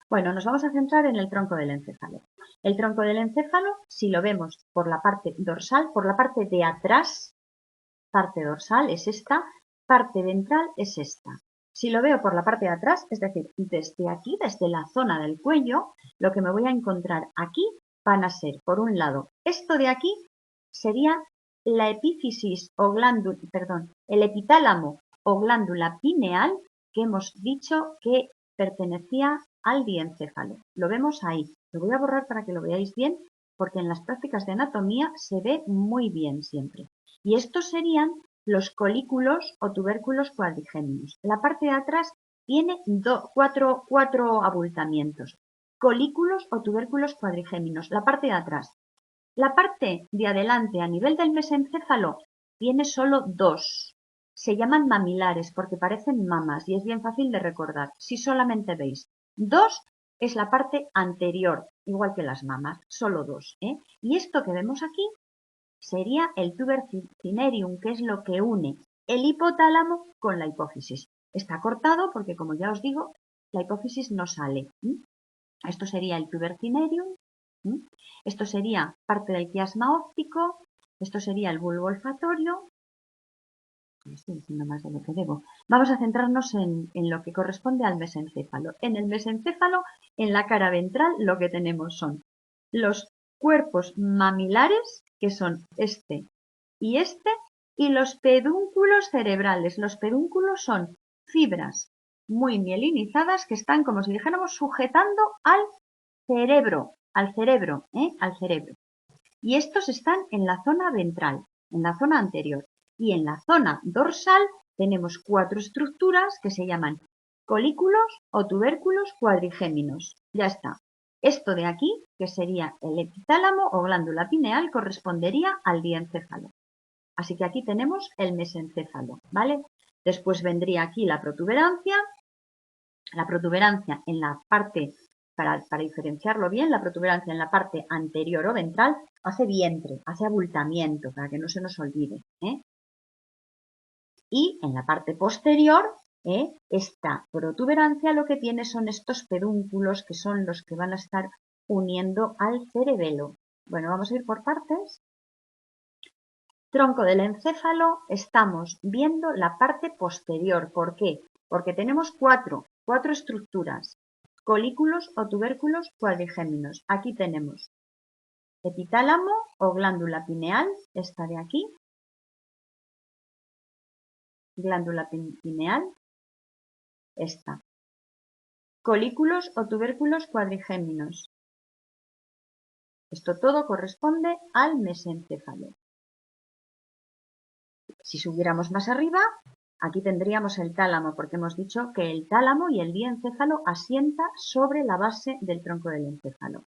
Bueno, nos vamos a centrar en el tronco del encéfalo. El tronco del encéfalo, si lo vemos por la parte dorsal, por la parte de atrás, parte dorsal es esta, parte ventral es esta. Si lo veo por la parte de atrás, es decir, desde aquí, desde la zona del cuello, lo que me voy a encontrar aquí van a ser, por un lado, esto de aquí sería la epífisis o glándula, perdón, el epitálamo o glándula pineal que hemos dicho que pertenecía al diencéfalo. Lo vemos ahí. Lo voy a borrar para que lo veáis bien, porque en las prácticas de anatomía se ve muy bien siempre. Y estos serían los colículos o tubérculos cuadrigéminos. La parte de atrás tiene cuatro abultamientos. Colículos o tubérculos cuadrigéminos. La parte de atrás. La parte de adelante a nivel del mesencéfalo tiene solo dos. Se llaman mamilares porque parecen mamas y es bien fácil de recordar. Si solamente veis dos, es la parte anterior, igual que las mamas, solo dos. Y esto que vemos aquí sería el tuber cinerium, que es lo que une el hipotálamo con la hipófisis. Está cortado porque, como ya os digo, la hipófisis no sale. Esto sería el tuber cinerium. Esto sería parte del quiasma óptico. Esto sería el bulbo olfatorio. Estoy diciendo más de lo que debo. Vamos a centrarnos en lo que corresponde al mesencéfalo. En el mesencéfalo, en la cara ventral, lo que tenemos son los cuerpos mamilares, que son este, y los pedúnculos cerebrales. Los pedúnculos son fibras muy mielinizadas que están, como si dijéramos, sujetando al cerebro, al cerebro. Y estos están en la zona ventral, en la zona anterior. Y en la zona dorsal tenemos cuatro estructuras que se llaman colículos o tubérculos cuadrigéminos. Ya está. Esto de aquí, que sería el epitálamo o glándula pineal, correspondería al diencéfalo. Así que aquí tenemos el mesencéfalo, ¿vale? Después vendría aquí la protuberancia en la parte, para diferenciarlo bien, la protuberancia en la parte anterior o ventral hace vientre, hace abultamiento, para que no se nos olvide. Y en la parte posterior, esta protuberancia lo que tiene son estos pedúnculos que son los que van a estar uniendo al cerebelo. Bueno, vamos a ir por partes. Tronco del encéfalo, estamos viendo la parte posterior. ¿Por qué? Porque tenemos cuatro estructuras, colículos o tubérculos cuadrigéminos. Aquí tenemos epitálamo o glándula pineal, esta de aquí, glándula pineal, esta. Colículos o tubérculos cuadrigéminos. Esto todo corresponde al mesencéfalo. Si subiéramos más arriba, aquí tendríamos el tálamo, porque hemos dicho que el tálamo y el diencéfalo asienta sobre la base del tronco del encéfalo.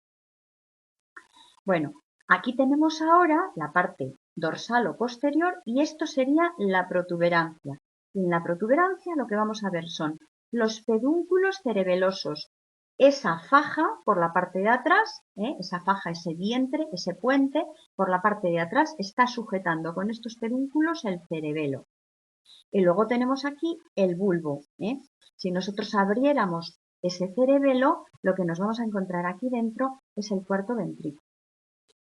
Bueno, aquí tenemos ahora la parte dorsal o posterior y esto sería la protuberancia. En la protuberancia lo que vamos a ver son los pedúnculos cerebelosos, esa faja por la parte de atrás, esa faja, ese vientre, ese puente, por la parte de atrás está sujetando con estos pedúnculos el cerebelo. Y luego tenemos aquí el bulbo. Si nosotros abriéramos ese cerebelo, lo que nos vamos a encontrar aquí dentro es el cuarto ventrículo.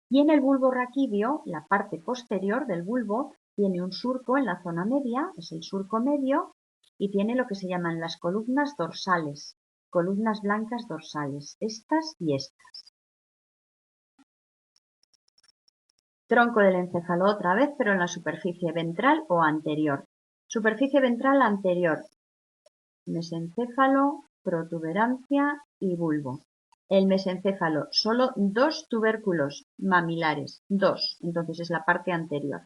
Y en el bulbo raquídeo, la parte posterior del bulbo, tiene un surco en la zona media, es el surco medio, y tiene lo que se llaman las columnas dorsales, columnas blancas dorsales, estas y estas. Tronco del encéfalo otra vez, pero en la superficie ventral o anterior. Superficie ventral anterior, mesencéfalo, protuberancia y bulbo. El mesencéfalo, solo dos tubérculos mamilares, dos, entonces es la parte anterior.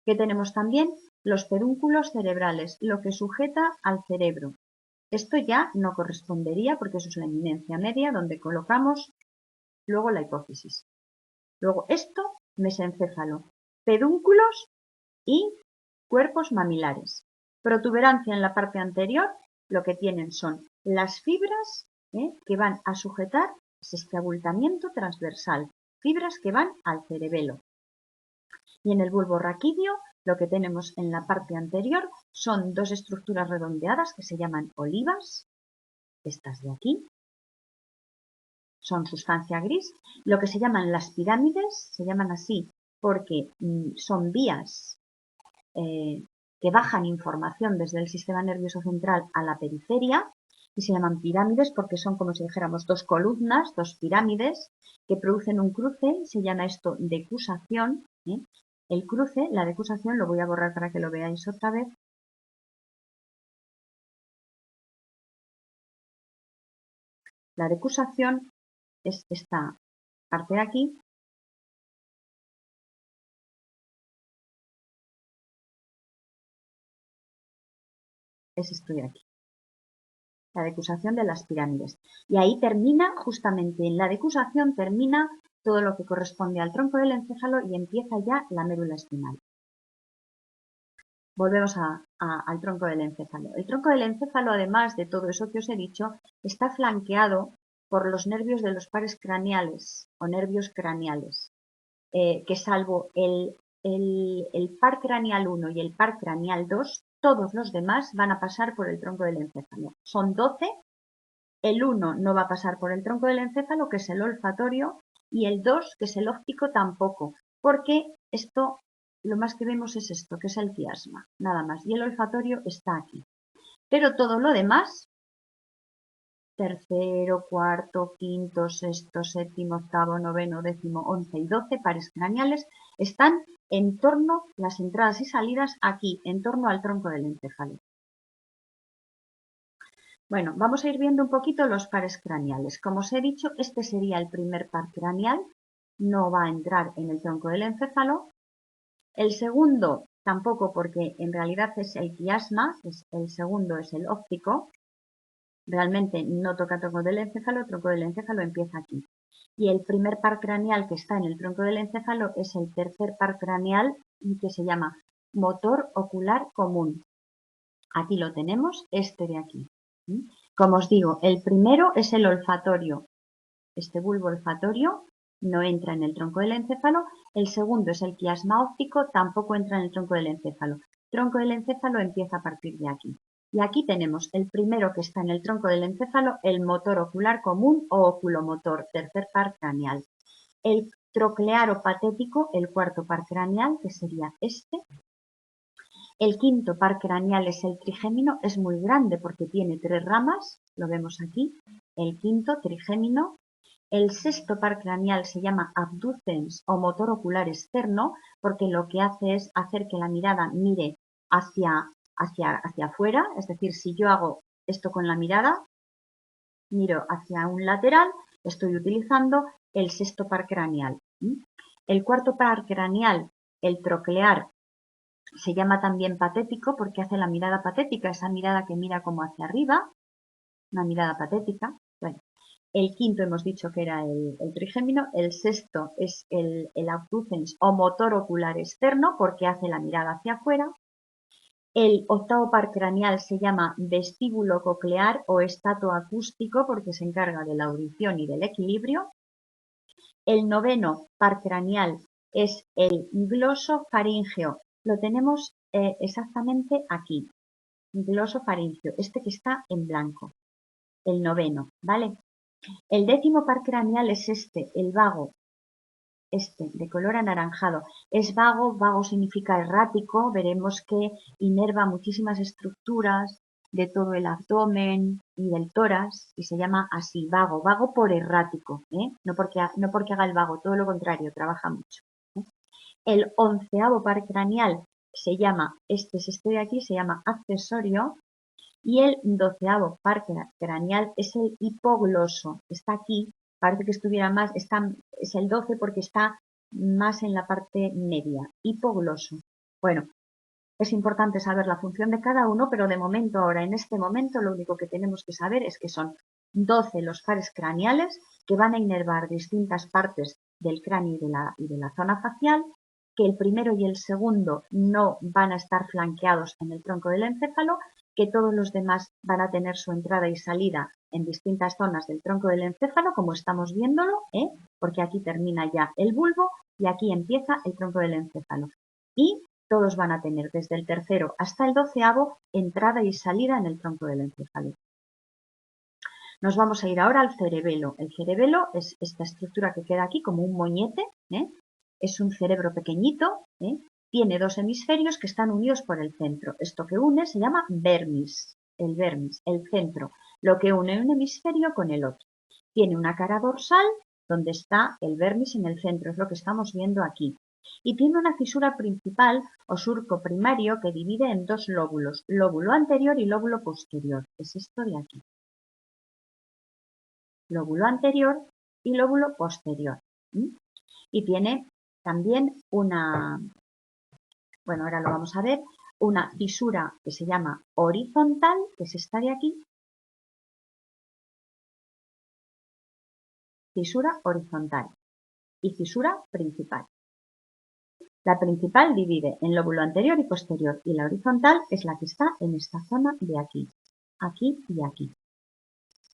¿Qué tenemos también? Los pedúnculos cerebrales, lo que sujeta al cerebro. Esto ya no correspondería porque eso es la eminencia media donde colocamos luego la hipófisis. Luego esto, mesencéfalo, pedúnculos y cuerpos mamilares. Protuberancia en la parte anterior, lo que tienen son las fibras que van a sujetar este abultamiento transversal, fibras que van al cerebelo. Y en el bulbo raquídeo, lo que tenemos en la parte anterior son dos estructuras redondeadas que se llaman olivas, estas de aquí, son sustancia gris. Lo que se llaman las pirámides, se llaman así porque son vías que bajan información desde el sistema nervioso central a la periferia y se llaman pirámides porque son como si dijéramos dos columnas, dos pirámides que producen un cruce, se llama esto decusación. El cruce, la decusación, lo voy a borrar para que lo veáis otra vez. La decusación es esta parte de aquí, es esto de aquí, la decusación de las pirámides. Y ahí termina, justamente en la decusación termina todo lo que corresponde al tronco del encéfalo y empieza ya la médula espinal. Volvemos al tronco del encéfalo. El tronco del encéfalo, además de todo eso que os he dicho, está flanqueado por los nervios de los pares craneales o nervios craneales, que salvo el par craneal 1 y el par craneal 2, todos los demás van a pasar por el tronco del encéfalo. Son 12, el 1 no va a pasar por el tronco del encéfalo, que es el olfatorio, y el 2, que es el óptico, tampoco, porque esto, lo más que vemos es esto, que es el quiasma, nada más, y el olfatorio está aquí. Pero todo lo demás, tercero, cuarto, quinto, sexto, séptimo, octavo, noveno, décimo, 11 y 12 pares craneales están en torno, las entradas y salidas aquí, en torno al tronco del encéfalo. Bueno, vamos a ir viendo un poquito los pares craneales. Como os he dicho, este sería el primer par craneal, no va a entrar en el tronco del encéfalo. El segundo tampoco, porque en realidad es el quiasma, el segundo es el óptico. Realmente no toca tronco del encéfalo, el tronco del encéfalo empieza aquí. Y el primer par craneal que está en el tronco del encéfalo es el tercer par craneal, que se llama motor ocular común. Aquí lo tenemos, este de aquí. Como os digo, el primero es el olfatorio. Este bulbo olfatorio no entra en el tronco del encéfalo. El segundo es el quiasma óptico, tampoco entra en el tronco del encéfalo. El tronco del encéfalo empieza a partir de aquí. Y aquí tenemos el primero que está en el tronco del encéfalo, el motor ocular común o oculomotor, tercer par craneal. El troclearo patético, el cuarto par craneal, que sería este. El quinto par craneal es el trigémino, es muy grande porque tiene 3 ramas, lo vemos aquí, el quinto trigémino. El sexto par craneal se llama abducens o motor ocular externo porque lo que hace es hacer que la mirada mire hacia afuera, es decir, si yo hago esto con la mirada, miro hacia un lateral, estoy utilizando el sexto par craneal. El cuarto par craneal, el troclear, se llama también patético porque hace la mirada patética, esa mirada que mira como hacia arriba, una mirada patética. Bueno, el quinto hemos dicho que era el trigémino, el sexto es el abducens o motor ocular externo porque hace la mirada hacia afuera. El octavo par craneal se llama vestíbulo coclear o estatoacústico porque se encarga de la audición y del equilibrio. El noveno par craneal es el glosofaríngeo. Lo tenemos exactamente aquí, glosofaríngeo, este que está en blanco, el noveno, ¿vale? El décimo par craneal es este, el vago, este, de color anaranjado. Es vago, vago significa errático, veremos que inerva muchísimas estructuras de todo el abdomen y del tórax, y se llama así, vago, vago por errático, no porque haga el vago, todo lo contrario, trabaja mucho. El onceavo par craneal se llama, este es este de aquí, se llama accesorio, y el doceavo par craneal es el hipogloso, está aquí, parece que estuviera más, es el 12 porque está más en la parte media, hipogloso. Bueno, es importante saber la función de cada uno, pero de momento ahora, en este momento, lo único que tenemos que saber es que son 12 los pares craneales que van a inervar distintas partes del cráneo y de la zona facial, que el primero y el segundo no van a estar flanqueados en el tronco del encéfalo, que todos los demás van a tener su entrada y salida en distintas zonas del tronco del encéfalo, como estamos viéndolo, porque aquí termina ya el bulbo y aquí empieza el tronco del encéfalo. Y todos van a tener desde el tercero hasta el 12º entrada y salida en el tronco del encéfalo. Nos vamos a ir ahora al cerebelo. El cerebelo es esta estructura que queda aquí como un moñete, es un cerebro pequeñito, tiene dos hemisferios que están unidos por el centro. Esto que une se llama vermis, el centro, lo que une un hemisferio con el otro. Tiene una cara dorsal donde está el vermis en el centro, es lo que estamos viendo aquí. Y tiene una fisura principal o surco primario que divide en dos lóbulos, lóbulo anterior y lóbulo posterior. Es esto de aquí. Lóbulo anterior y lóbulo posterior. Y tiene también una, bueno, ahora lo vamos a ver, una fisura que se llama horizontal, que es esta de aquí. Fisura horizontal y fisura principal. La principal divide en lóbulo anterior y posterior y la horizontal es la que está en esta zona de aquí y aquí.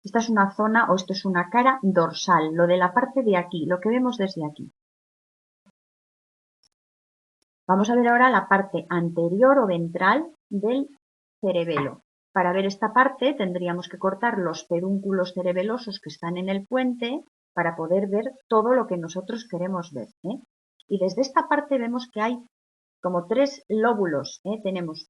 Esta es una zona o esto es una cara dorsal, lo de la parte de aquí, lo que vemos desde aquí. Vamos a ver ahora la parte anterior o ventral del cerebelo. Para ver esta parte tendríamos que cortar los pedúnculos cerebelosos que están en el puente para poder ver todo lo que nosotros queremos ver. Y desde esta parte vemos que hay como tres lóbulos. Tenemos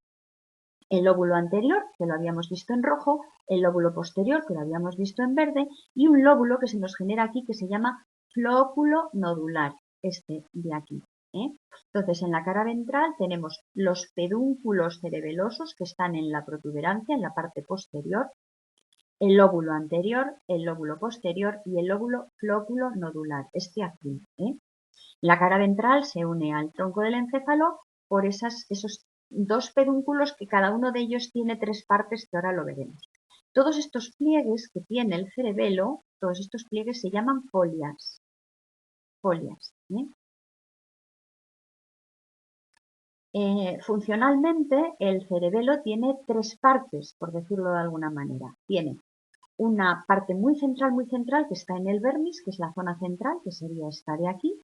el lóbulo anterior, que lo habíamos visto en rojo, el lóbulo posterior, que lo habíamos visto en verde, y un lóbulo que se nos genera aquí que se llama flóculo nodular, este de aquí. Entonces, en la cara ventral tenemos los pedúnculos cerebelosos que están en la protuberancia, en la parte posterior, el lóbulo anterior, el lóbulo posterior y el lóbulo flóculo nodular, este aquí. La cara ventral se une al tronco del encéfalo por esos dos pedúnculos que cada uno de ellos tiene tres partes que ahora lo veremos. Todos estos pliegues que tiene el cerebelo, todos estos pliegues se llaman folias. Funcionalmente el cerebelo tiene tres partes, por decirlo de alguna manera. Tiene una parte muy central que está en el vermis, que es la zona central, que sería esta de aquí.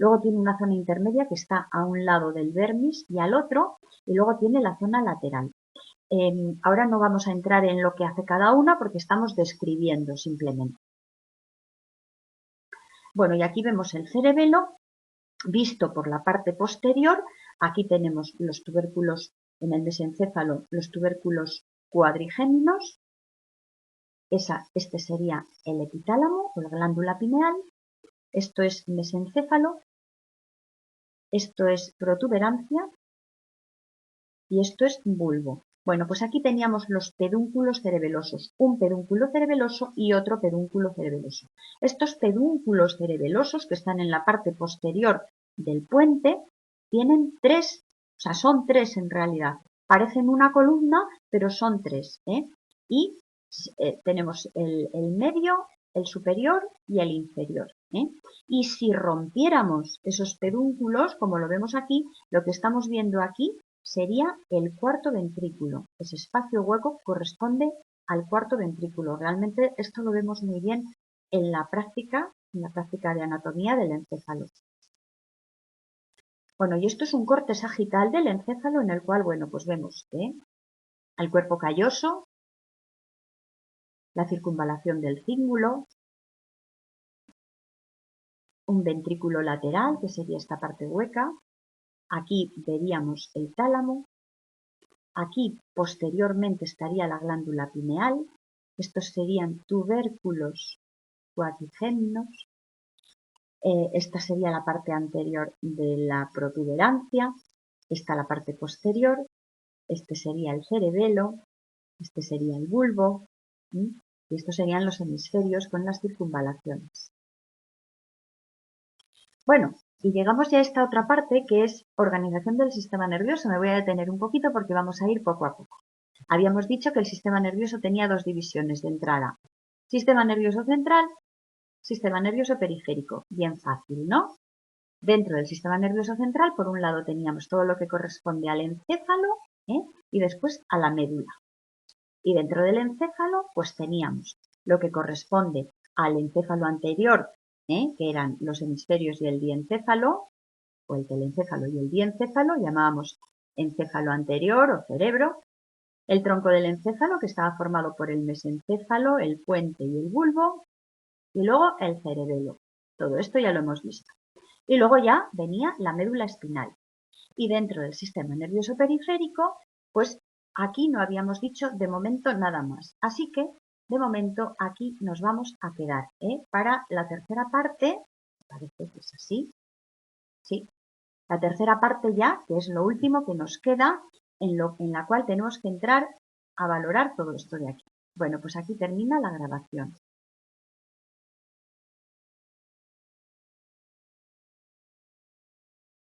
Luego tiene una zona intermedia que está a un lado del vermis y al otro, y luego tiene la zona lateral. Ahora no vamos a entrar en lo que hace cada una porque estamos describiendo simplemente. Bueno, y aquí vemos el cerebelo visto por la parte posterior. Aquí tenemos los tubérculos en el mesencéfalo, los tubérculos cuadrigéminos. Este sería el epitálamo o la glándula pineal. Esto es mesencéfalo. Esto es protuberancia y esto es bulbo. Bueno, pues aquí teníamos los pedúnculos cerebelosos, un pedúnculo cerebeloso y otro pedúnculo cerebeloso. Estos pedúnculos cerebelosos que están en la parte posterior del puente tienen tres, o sea, son tres en realidad. Parecen una columna, pero son tres. Y tenemos el medio, el superior y el inferior. Y si rompiéramos esos pedúnculos, como lo vemos aquí, lo que estamos viendo aquí sería el cuarto ventrículo. Ese espacio hueco corresponde al cuarto ventrículo. Realmente esto lo vemos muy bien en la práctica de anatomía del encéfalo. Bueno, y esto es un corte sagital del encéfalo en el cual, bueno, pues vemos el cuerpo calloso, la circunvalación del cíngulo, un ventrículo lateral, que sería esta parte hueca. Aquí veríamos el tálamo. Aquí posteriormente estaría la glándula pineal. Estos serían tubérculos cuadrigéminos. Esta sería la parte anterior de la protuberancia. Esta la parte posterior. Este sería el cerebelo. Este sería el bulbo. Y estos serían los hemisferios con las circunvalaciones. Bueno, y llegamos ya a esta otra parte que es organización del sistema nervioso. Me voy a detener un poquito porque vamos a ir poco a poco. Habíamos dicho que el sistema nervioso tenía dos divisiones de entrada. Sistema nervioso central, sistema nervioso periférico. Bien fácil, ¿no? Dentro del sistema nervioso central, por un lado teníamos todo lo que corresponde al encéfalo, y después a la médula. Y dentro del encéfalo, pues teníamos lo que corresponde al encéfalo anterior, que eran los hemisferios y el diencéfalo, o el telencéfalo y el diencéfalo, llamábamos encéfalo anterior o cerebro. El tronco del encéfalo, que estaba formado por el mesencéfalo, el puente y el bulbo, y luego el cerebelo. Todo esto ya lo hemos visto. Y luego ya venía la médula espinal. Y dentro del sistema nervioso periférico, pues aquí no habíamos dicho de momento nada más. Así que, de momento, aquí nos vamos a quedar. Para la tercera parte, parece que es así, sí, la tercera parte ya, que es lo último que nos queda, en la cual tenemos que entrar a valorar todo esto de aquí. Bueno, pues aquí termina la grabación.